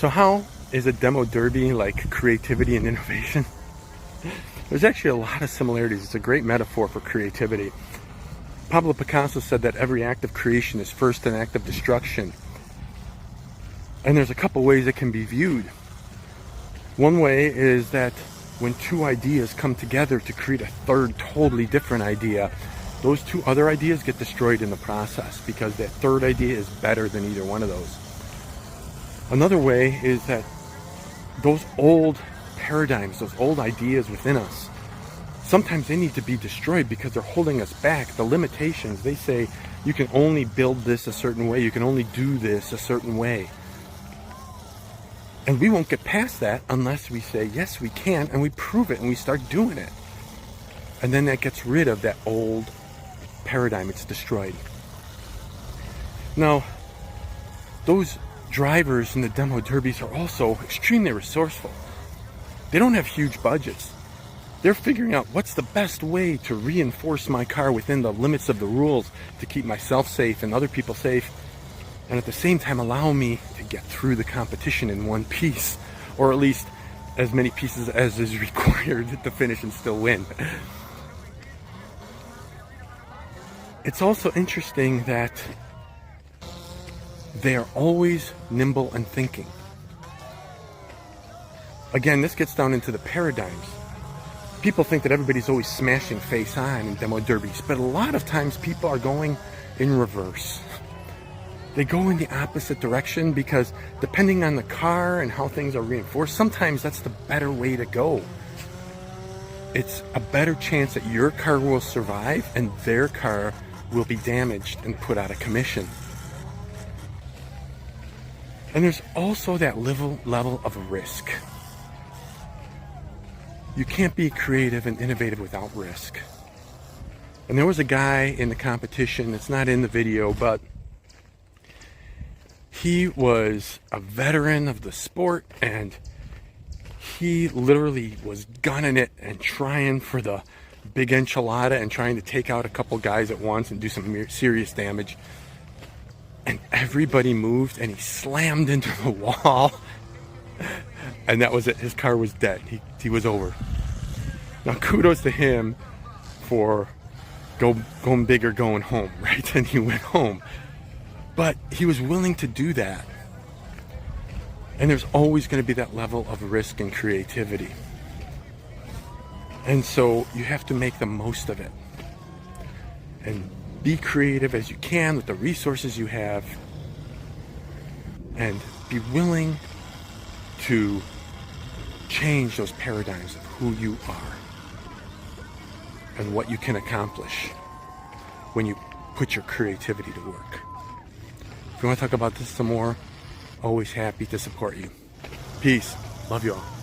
So how is a demo derby like creativity and innovation? There's actually a lot of similarities. It's a great metaphor for creativity. Pablo Picasso said that every act of creation is first an act of destruction. And there's a couple ways it can be viewed. One way is that when two ideas come together to create a third totally different idea, those two other ideas get destroyed in the process because that third idea is better than either one of those. Another way is that those old paradigms, those old ideas within us, sometimes they need to be destroyed because they're holding us back. The limitations, they say you can only build this a certain way, you can only do this a certain way. And we won't get past that unless we say, yes, we can, and we prove it and we start doing it. And then that gets rid of that old paradigm, it's destroyed. Now, those drivers in the demo derbies are also extremely resourceful. They don't have huge budgets. They're figuring out what's the best way to reinforce my car within the limits of the rules to keep myself safe and other people safe, and at the same time allow me to get through the competition in one piece, or at least as many pieces as is required to finish and still win. It's also interesting that they are always nimble and thinking. Again, this gets down into the paradigms. People think that everybody's always smashing face on in demo derbies, but a lot of times people are going in reverse. They go in the opposite direction because depending on the car and how things are reinforced, sometimes that's the better way to go. It's a better chance that your car will survive and their car will be damaged and put out of commission. And there's also that level of risk. You can't be creative and innovative without risk. And there was a guy in the competition, it's not in the video, but he was a veteran of the sport and he literally was gunning it and trying for the big enchilada and trying to take out a couple guys at once and do some serious damage. And everybody moved and he slammed into the wall. And that was it. His car was dead. He was over. Now kudos to him for going big or going home, right? And he went home. But he was willing to do that. And there's always going to be that level of risk and creativity. And so you have to make the most of it. And be creative as you can with the resources you have. And be willing to change those paradigms of who you are and what you can accomplish when you put your creativity to work. If you want to talk about this some more, always happy to support you. Peace. Love you all.